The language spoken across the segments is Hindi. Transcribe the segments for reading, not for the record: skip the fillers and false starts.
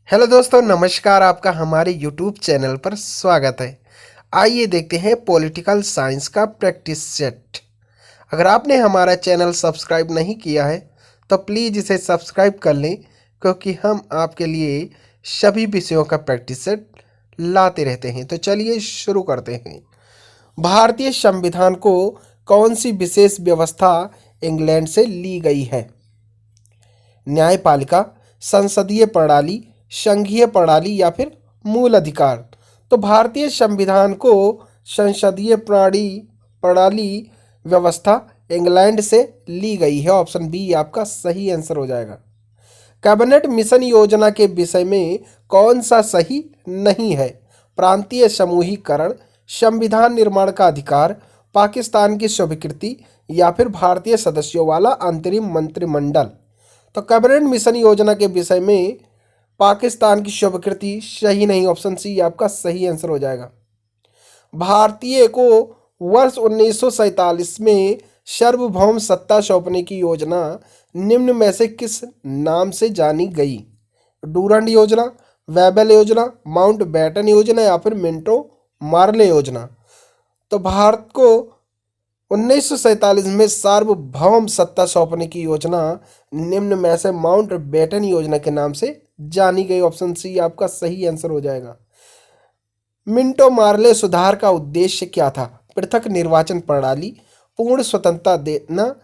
हेलो दोस्तों, नमस्कार। आपका हमारे यूट्यूब चैनल पर स्वागत है। आइए देखते हैं पॉलिटिकल साइंस का प्रैक्टिस सेट। अगर आपने हमारा चैनल सब्सक्राइब नहीं किया है तो प्लीज़ इसे सब्सक्राइब कर लें, क्योंकि हम आपके लिए सभी विषयों का प्रैक्टिस सेट लाते रहते हैं। तो चलिए शुरू करते हैं। भारतीय संविधान को कौन सी विशेष व्यवस्था इंग्लैंड से ली गई है? न्यायपालिका, संसदीय प्रणाली, संघीय प्रणाली या फिर मूल अधिकार। तो भारतीय संविधान को संसदीय प्रणाली प्रणाली व्यवस्था इंग्लैंड से ली गई है। ऑप्शन बी आपका सही आंसर हो जाएगा। कैबिनेट मिशन योजना के विषय में कौन सा सही नहीं है? प्रांतीय समूहीकरण, संविधान निर्माण का अधिकार, पाकिस्तान की स्वीकृति या फिर भारतीय सदस्यों वाला अंतरिम मंत्रिमंडल। तो कैबिनेट मिशन योजना के विषय में पाकिस्तान की स्वीकृति सही नहीं। ऑप्शन सी आपका सही आंसर हो जाएगा। भारतीय को वर्ष 1947 में सार्वभौम सत्ता सौंपने की योजना निम्न में से किस नाम से जानी गई? डूरंड योजना, वेबल योजना, माउंट बैटन योजना या फिर मिंटो मार्ले योजना। तो भारत को 1947 में सार्वभौम सत्ता सौंपने की योजना निम्न में से माउंट बैटन योजना के नाम से जानी गई। ऑप्शन सी आपका सही आंसर हो जाएगा। मिंटो मार्ले सुधार का उद्देश्य क्या था? पृथक निर्वाचन प्रणाली, पूर्ण स्वतंत्रता देना,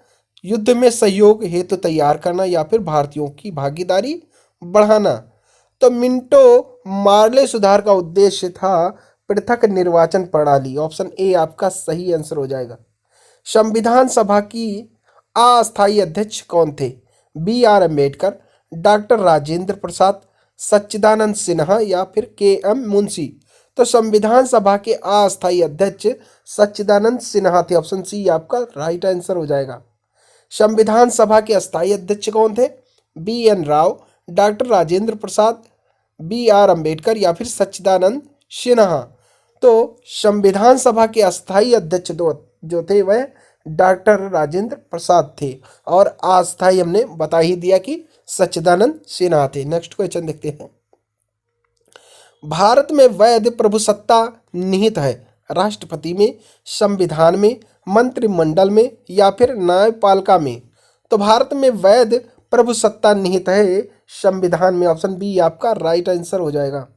युद्ध में सहयोग हेतु तैयार करना या फिर भारतीयों की भागीदारी बढ़ाना। तो मिंटो मार्ले सुधार का उद्देश्य था पृथक निर्वाचन प्रणाली। ऑप्शन ए आपका सही आंसर हो जाएगा। संविधान सभा की अस्थायी अध्यक्ष कौन थे? B R Ambedkar, doctor Rajendra Prasad, Sachchidanand Sinha या फिर के एम मुंशी। तो संविधान सभा के अस्थायी अध्यक्ष सच्चिदानंद सिन्हा थे। ऑप्शन सी आपका राइट आंसर हो जाएगा। संविधान सभा के अस्थायी अध्यक्ष कौन थे? B N Rau, doctor Rajendra Prasad, B R Ambedkar या फिर सच्चिदानंद सिन्हा। तो संविधान सभा के अस्थायी अध्यक्ष जो थे वह डॉक्टर राजेंद्र प्रसाद थे, और अस्थायी हमने बता ही दिया कि सच्चिदानंद सिन्हा थे। नेक्स्ट क्वेश्चन देखते हैं। भारत में वैध प्रभुसत्ता निहित है? राष्ट्रपति में, संविधान में, मंत्रिमंडल में या फिर न्यायपालिका में। तो भारत में वैध प्रभुसत्ता निहित है संविधान में। ऑप्शन बी आपका राइट आंसर हो जाएगा।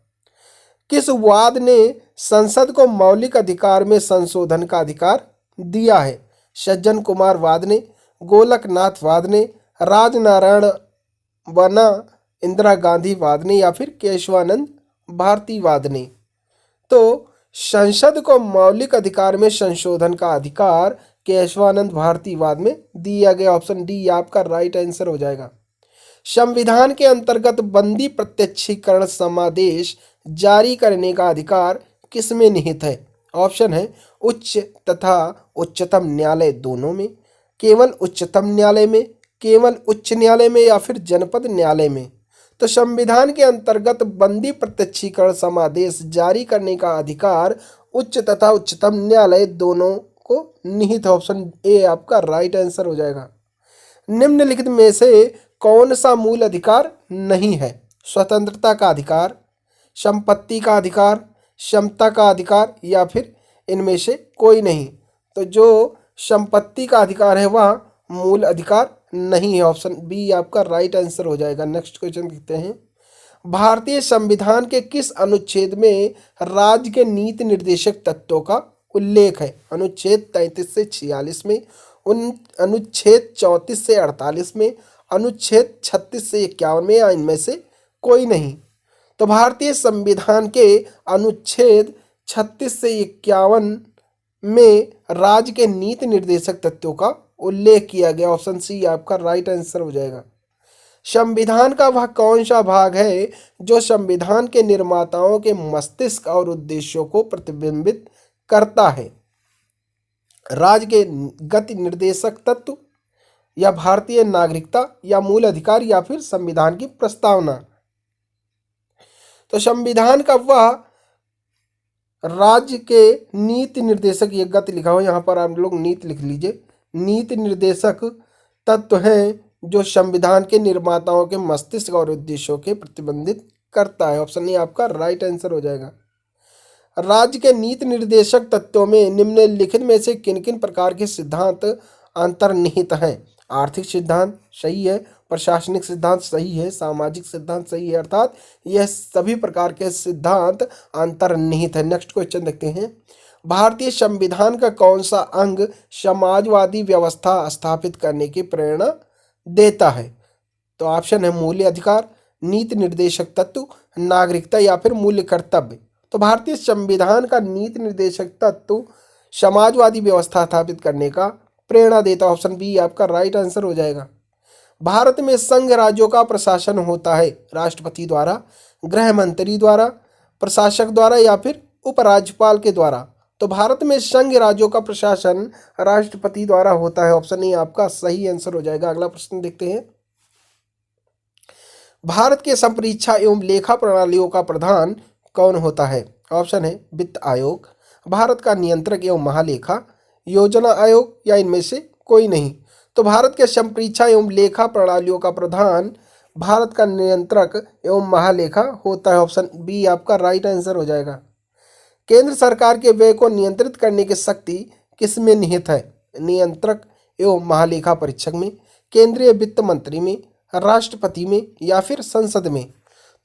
किस वाद ने संसद को मौलिक अधिकार में संशोधन का अधिकार दिया है? सज्जन कुमार वाद ने, गोलकनाथ वाद ने, राजनारायण वना इंदिरा गांधी वाद ने या फिर केशवानंद भारती वाद ने। तो संसद को मौलिक अधिकार में संशोधन का अधिकार केशवानंद भारती वाद में दिया गया। ऑप्शन डी आपका राइट आंसर हो जाएगा। संविधान के अंतर्गत बंदी प्रत्यक्षीकरण समादेश जारी करने का अधिकार किसमें निहित है? ऑप्शन है उच्च तथा उच्चतम न्यायालय दोनों में, केवल उच्चतम न्यायालय में, केवल उच्च न्यायालय में या फिर जनपद न्यायालय में। तो संविधान के अंतर्गत बंदी प्रत्यक्षीकरण समादेश जारी करने का अधिकार उच्च तथा उच्चतम न्यायालय दोनों को निहित है। ऑप्शन ए आपका राइट आंसर हो जाएगा। निम्नलिखित में से कौन सा मूल अधिकार नहीं है? स्वतंत्रता का अधिकार, संपत्ति का अधिकार, क्षमता का अधिकार या फिर इनमें से कोई नहीं। तो जो संपत्ति का अधिकार है वह मूल अधिकार नहीं है। ऑप्शन बी आपका राइट आंसर हो जाएगा। नेक्स्ट क्वेश्चन देखते हैं। भारतीय संविधान के किस अनुच्छेद में राज्य के नीति निर्देशक तत्वों का उल्लेख है? अनुच्छेद 33 से 46 में, अनुच्छेद 34 से 48 में, अनुच्छेद 36 से 51 में या इनमें से कोई नहीं। तो भारतीय संविधान के अनुच्छेद 36 से 51 में राज्य के नीति निर्देशक तत्वों का उल्लेख किया गया। ऑप्शन सी आपका राइट आंसर हो जाएगा। संविधान का वह कौन सा भाग है जो संविधान के निर्माताओं के मस्तिष्क और उद्देश्यों को प्रतिबिंबित करता है? राज्य के गति निर्देशक तत्व या भारतीय नागरिकता या मूल अधिकार या फिर संविधान की प्रस्तावना। तो संविधान का वह राज्य के नीति निर्देशक, ये गति लिखा हो यहाँ पर, आप लोग नीति लिख लीजिए, नीति निर्देशक तत्व हैं जो संविधान के निर्माताओं के मस्तिष्क और उद्देश्यों के प्रतिबंधित करता है। ऑप्शन ए आपका राइट आंसर हो जाएगा। राज्य के नीति निर्देशक तत्वों में निम्नलिखित में से किन किन प्रकार के सिद्धांत अंतर्निहित हैं? आर्थिक सिद्धांत सही है, प्रशासनिक सिद्धांत सही है, सामाजिक सिद्धांत सही है, अर्थात यह सभी प्रकार के सिद्धांत अंतर्निहित है। नेक्स्ट क्वेश्चन देखते हैं। भारतीय संविधान का कौन सा अंग समाजवादी व्यवस्था स्थापित करने की प्रेरणा देता है? तो ऑप्शन है मूल्य अधिकार, नीति निर्देशक तत्व, नागरिकता या फिर मूल्य कर्तव्य। तो भारतीय संविधान का नीति निर्देशक तत्व समाजवादी व्यवस्था स्थापित करने का प्रेरणा देता। ऑप्शन बी आपका राइट आंसर हो जाएगा। भारत में संघ राज्यों का प्रशासन होता है राष्ट्रपति द्वारा, गृह मंत्री द्वारा, प्रशासक द्वारा या फिर उपराज्यपाल के द्वारा। तो भारत में संघ राज्यों का प्रशासन राष्ट्रपति द्वारा होता है। ऑप्शन ए आपका सही आंसर हो जाएगा। अगला प्रश्न देखते हैं। भारत के संपरीक्षा एवं लेखा प्रणालियों का प्रधान कौन होता है? ऑप्शन है वित्त आयोग, भारत का नियंत्रक एवं महालेखा, योजना आयोग या इनमें से कोई नहीं। तो भारत के संपरीक्षा एवं लेखा प्रणालियों का प्रधान भारत का नियंत्रक एवं महालेखा होता है। ऑप्शन बी आपका राइट आंसर हो जाएगा। केंद्र सरकार के व्यय को नियंत्रित करने की शक्ति किसमें निहित है? नियंत्रक एवं महालेखा परीक्षक में, केंद्रीय वित्त मंत्री में, राष्ट्रपति में या फिर संसद में।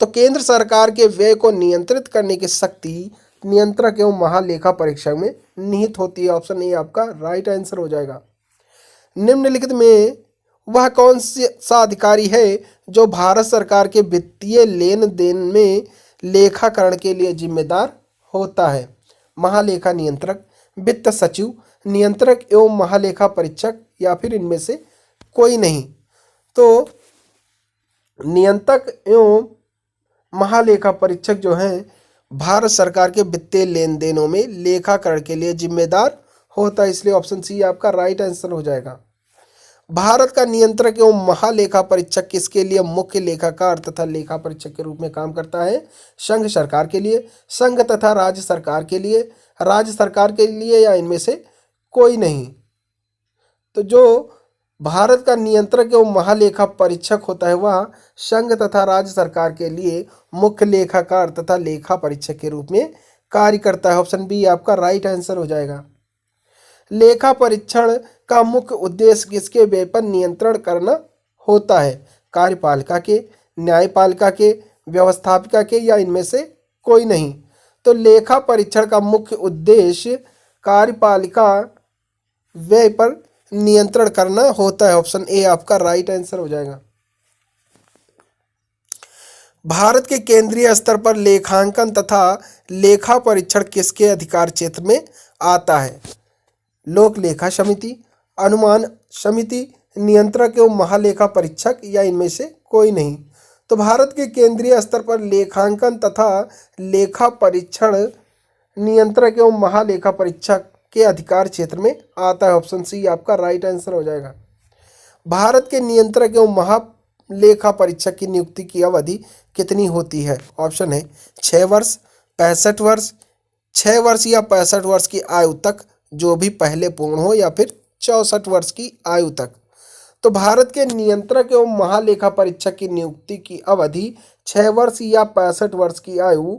तो केंद्र सरकार के व्यय को नियंत्रित करने की शक्ति नियंत्रक एवं महालेखा परीक्षक में निहित होती है। ऑप्शन ए आपका राइट आंसर हो जाएगा। निम्नलिखित में वह कौन सा अधिकारी है जो भारत सरकार के वित्तीय लेन देन में लेखाकरण के लिए जिम्मेदार होता है? महालेखा नियंत्रक, वित्त सचिव, नियंत्रक एवं महालेखा परीक्षक या फिर इनमें से कोई नहीं। तो नियंत्रक एवं महालेखा परीक्षक जो हैं भारत सरकार के वित्तीय लेन देनों में लेखाकरण के लिए जिम्मेदार होता है, इसलिए ऑप्शन सी आपका राइट आंसर हो जाएगा। भारत का नियंत्रक एवं महालेखा परीक्षक किसके लिए मुख्य लेखाकार तथा लेखा परीक्षक के रूप में काम करता है? संघ सरकार के लिए, संघ तथा राज्य सरकार के लिए, राज्य सरकार के लिए या इनमें से कोई नहीं। तो जो भारत का नियंत्रक एवं महालेखा परीक्षक होता है वह संघ तथा राज्य सरकार के लिए मुख्य लेखाकार तथा लेखा परीक्षक के रूप में कार्य करता है। ऑप्शन बी आपका राइट आंसर हो जाएगा। लेखा परीक्षण का मुख्य उद्देश्य किसके व्यय पर नियंत्रण करना होता है? कार्यपालिका के, न्यायपालिका के, व्यवस्थापिका के या इनमें से कोई नहीं। तो लेखा परीक्षण का मुख्य उद्देश्य कार्यपालिका व्यय पर नियंत्रण करना होता है। ऑप्शन ए आपका राइट आंसर हो जाएगा। भारत के केंद्रीय स्तर पर लेखांकन तथा लेखा परीक्षण किसके अधिकार क्षेत्र में आता है? लोक लेखा समिति, अनुमान समिति, नियंत्रक एवं महालेखा परीक्षक या इनमें से कोई नहीं। तो भारत के केंद्रीय स्तर पर लेखांकन तथा लेखा परीक्षण नियंत्रक एवं महालेखा परीक्षक के अधिकार क्षेत्र में आता है। ऑप्शन सी आपका राइट आंसर हो जाएगा। भारत के नियंत्रक एवं महालेखा परीक्षक की नियुक्ति की अवधि कितनी होती है? ऑप्शन है 6 वर्ष, 65 वर्ष, 6 वर्ष या 65 वर्ष की आयु तक, जो भी पहले पूर्ण हो, या फिर 64 वर्ष की आयु तक। तो भारत के नियंत्रक एवं महालेखा परीक्षक की नियुक्ति की अवधि 6 वर्ष या 65 वर्ष की आयु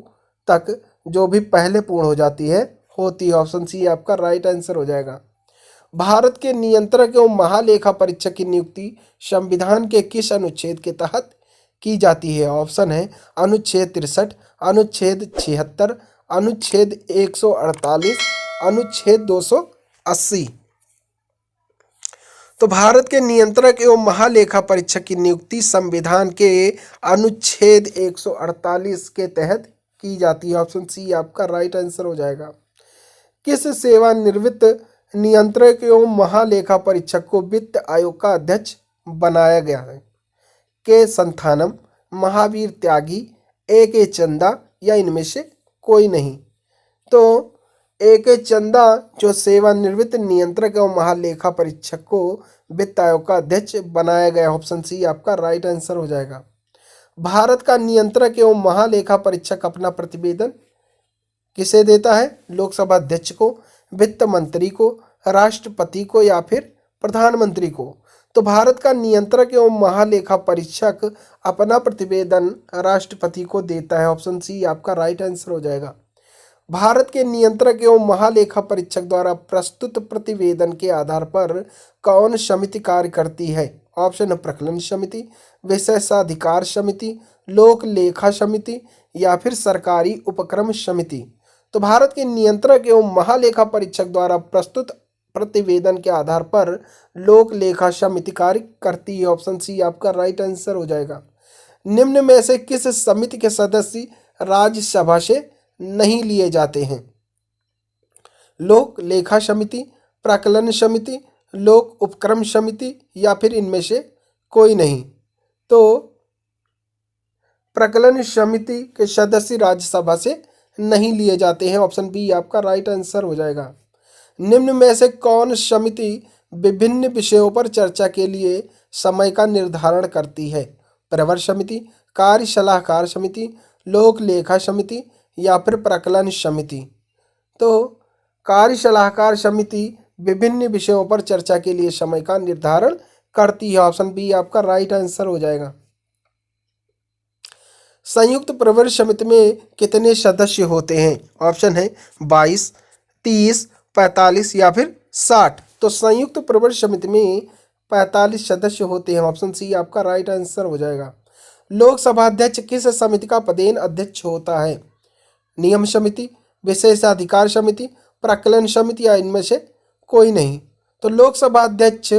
तक, जो भी पहले पूर्ण हो जाती है, होती है। ऑप्शन सी आपका राइट आंसर हो जाएगा। भारत के नियंत्रक एवं महालेखा परीक्षक की नियुक्ति संविधान के किस अनुच्छेद के तहत की जाती है? ऑप्शन है अनुच्छेद 63, अनुच्छेद 76, अनुच्छेद 148, अनुच्छेद 280। तो भारत के नियंत्रक एवं महालेखा परीक्षक की नियुक्ति संविधान के अनुच्छेद 148 के तहत की जाती है। ऑप्शन सी आपका राइट आंसर हो जाएगा। किस सेवानिवृत्त नियंत्रक एवं महालेखा परीक्षक को वित्त आयोग का अध्यक्ष बनाया गया है? के संथानम, महावीर त्यागी, ए के चंदा या इनमें से कोई नहीं। तो ए के चंदा जो सेवानिवृत्त नियंत्रक एवं महालेखा परीक्षक को वित्त आयोग का अध्यक्ष बनाया गया। ऑप्शन सी आपका राइट आंसर हो जाएगा। भारत का नियंत्रक एवं महालेखा परीक्षक अपना प्रतिवेदन किसे देता है? लोकसभा अध्यक्ष को, वित्त मंत्री को, राष्ट्रपति को या फिर प्रधानमंत्री को। तो भारत का नियंत्रक एवं महालेखा परीक्षक अपना प्रतिवेदन राष्ट्रपति को देता है। ऑप्शन सी आपका राइट आंसर हो जाएगा। भारत के नियंत्रक एवं महालेखा परीक्षक द्वारा प्रस्तुत प्रतिवेदन के आधार पर कौन समिति कार्य करती है? ऑप्शन है प्रकलन समिति, विशेषाधिकार समिति, लोक लेखा समिति या फिर सरकारी उपक्रम समिति। तो भारत के नियंत्रक एवं महालेखा परीक्षक द्वारा प्रस्तुत प्रतिवेदन के आधार पर लोक लेखा समिति कार्य करती है। ऑप्शन सी आपका राइट आंसर हो जाएगा। निम्न में से किस समिति के सदस्य राज्यसभा से नहीं लिए जाते हैं? लोक लेखा समिति, प्राक्कलन समिति, लोक उपक्रम समिति या फिर इनमें से कोई नहीं। तो प्राक्कलन समिति के सदस्य राज्यसभा से नहीं लिए जाते हैं। ऑप्शन बी आपका राइट आंसर हो जाएगा। निम्न में से कौन समिति विभिन्न विषयों पर चर्चा के लिए समय का निर्धारण करती है? प्रवर समिति, कार्य सलाहकार समिति, लोक लेखा समिति या फिर प्राक्कलन समिति। तो कार्य सलाहकार समिति विभिन्न विषयों पर चर्चा के लिए समय का निर्धारण करती है। ऑप्शन बी आपका राइट आंसर हो जाएगा। संयुक्त प्रवर समिति में कितने सदस्य होते हैं? ऑप्शन है 22, 30, 45 या फिर 60। तो संयुक्त प्रवर समिति में 45 सदस्य होते हैं। ऑप्शन सी आपका राइट आंसर हो जाएगा। लोकसभा अध्यक्ष किस समिति का पदेन अध्यक्ष होता है? नियम समिति, विशेषाधिकार समिति, प्राक्कलन समिति या इनमें से कोई नहीं। तो लोकसभा अध्यक्ष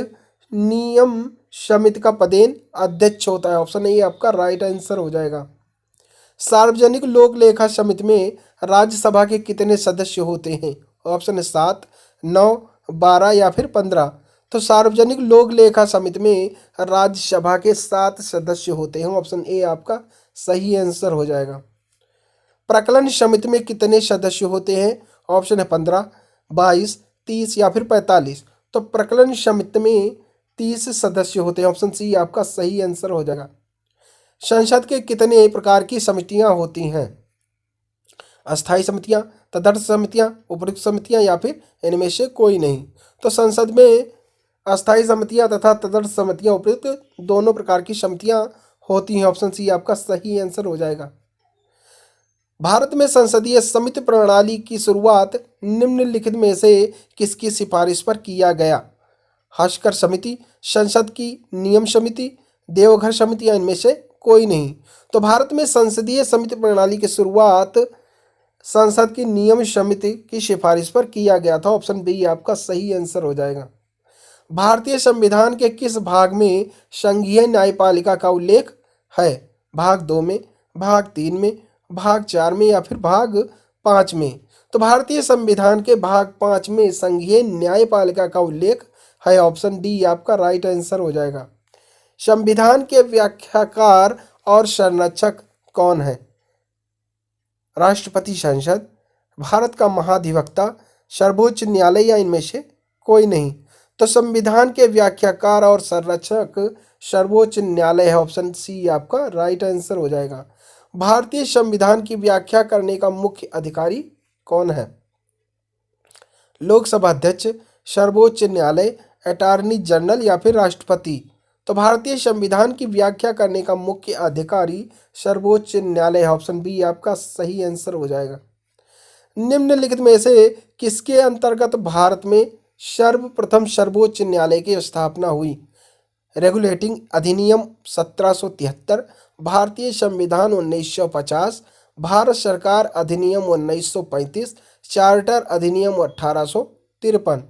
नियम समिति का पदेन अध्यक्ष होता है। ऑप्शन ए आपका राइट आंसर हो जाएगा। सार्वजनिक लोक लेखा समिति में राज्यसभा के कितने सदस्य होते हैं? ऑप्शन है 7, 9, 12 या फिर 15। तो सार्वजनिक लोक लेखा समिति में राज्यसभा के 7 सदस्य होते हैं। ऑप्शन ए आपका सही आंसर हो जाएगा। प्राक्कलन समिति में कितने सदस्य होते हैं? ऑप्शन है 15, 22, 30 या फिर 45। तो प्राक्कलन समिति में 30 सदस्य होते हैं। ऑप्शन सी आपका सही आंसर हो जाएगा। संसद के कितने प्रकार की समितियां होती हैं? अस्थायी समितियां, तदर्थ समितियां, उपयुक्त समितियां या फिर इनमें से कोई नहीं। तो संसद में अस्थायी समितियां तथा तदर्थ समितियां, उपयुक्त दोनों प्रकार की समितियां होती हैं। ऑप्शन सी आपका सही आंसर हो जाएगा। भारत में संसदीय समिति प्रणाली की शुरुआत निम्नलिखित में से किसकी सिफारिश पर किया गया? हस्कर समिति, संसद की नियम समिति, देवघर समिति या इनमें से कोई नहीं। तो भारत में संसदीय समिति प्रणाली की शुरुआत संसद की नियम समिति की सिफारिश पर किया गया था। ऑप्शन बी आपका सही आंसर हो जाएगा। भारतीय संविधान के किस भाग में संघीय न्यायपालिका का उल्लेख है? भाग 2 में, भाग 3 में, भाग 4 में या फिर भाग 5 में। तो भारतीय संविधान के भाग 5 में संघीय न्यायपालिका का उल्लेख है। ऑप्शन डी आपका राइट आंसर हो जाएगा। संविधान के व्याख्याकार और संरक्षक कौन है? राष्ट्रपति, संसद, भारत का महाधिवक्ता, सर्वोच्च न्यायालय या इनमें से कोई नहीं। तो संविधान के व्याख्याकार और संरक्षक सर्वोच्च न्यायालय है। ऑप्शन सी आपका राइट आंसर हो जाएगा। भारतीय संविधान की व्याख्या करने का मुख्य अधिकारी कौन है? लोकसभा अध्यक्ष, सर्वोच्च न्यायालय, अटॉर्नी जनरल या फिर राष्ट्रपति। तो भारतीय संविधान की व्याख्या करने का मुख्य अधिकारी सर्वोच्च न्यायालय है। ऑप्शन बी आपका सही आंसर हो जाएगा। निम्नलिखित में से किसके अंतर्गत भारत में सर्वप्रथम सर्वोच्च न्यायालय की स्थापना हुई? रेगुलेटिंग अधिनियम 1773, भारतीय संविधान 1950, भारत सरकार अधिनियम 1935, चार्टर अधिनियम 1853।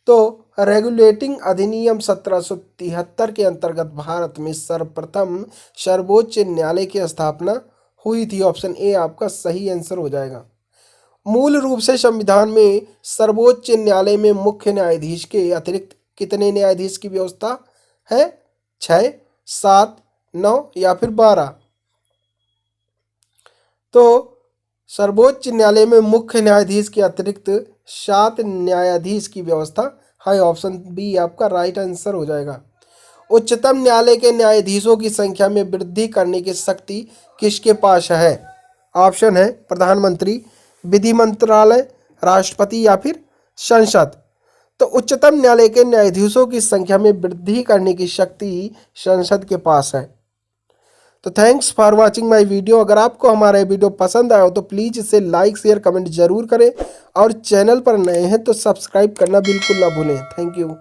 तो रेगुलेटिंग अधिनियम 1773 के अंतर्गत भारत में सर्वप्रथम सर्वोच्च न्यायालय की स्थापना हुई थी। ऑप्शन ए आपका सही आंसर हो जाएगा। मूल रूप से संविधान में सर्वोच्च न्यायालय में मुख्य न्यायाधीश के अतिरिक्त कितने न्यायाधीश की व्यवस्था है? 6, 7, 9 या फिर 12। तो सर्वोच्च न्यायालय में मुख्य न्यायाधीश के अतिरिक्त 7 न्यायाधीश की व्यवस्था है। ऑप्शन बी आपका राइट आंसर हो जाएगा। उच्चतम न्यायालय के न्यायाधीशों की संख्या में वृद्धि करने की शक्ति किसके पास है? ऑप्शन है प्रधानमंत्री, विधि मंत्रालय, राष्ट्रपति या फिर संसद। तो उच्चतम न्यायालय के न्यायाधीशों की संख्या में वृद्धि करने की शक्ति संसद के पास है। तो thanks for watching my video. अगर आपको हमारा ये वीडियो पसंद आया हो तो प्लीज़ इसे लाइक शेयर कमेंट जरूर करें और चैनल पर नए हैं तो सब्सक्राइब करना बिल्कुल ना भूलें। Thank you.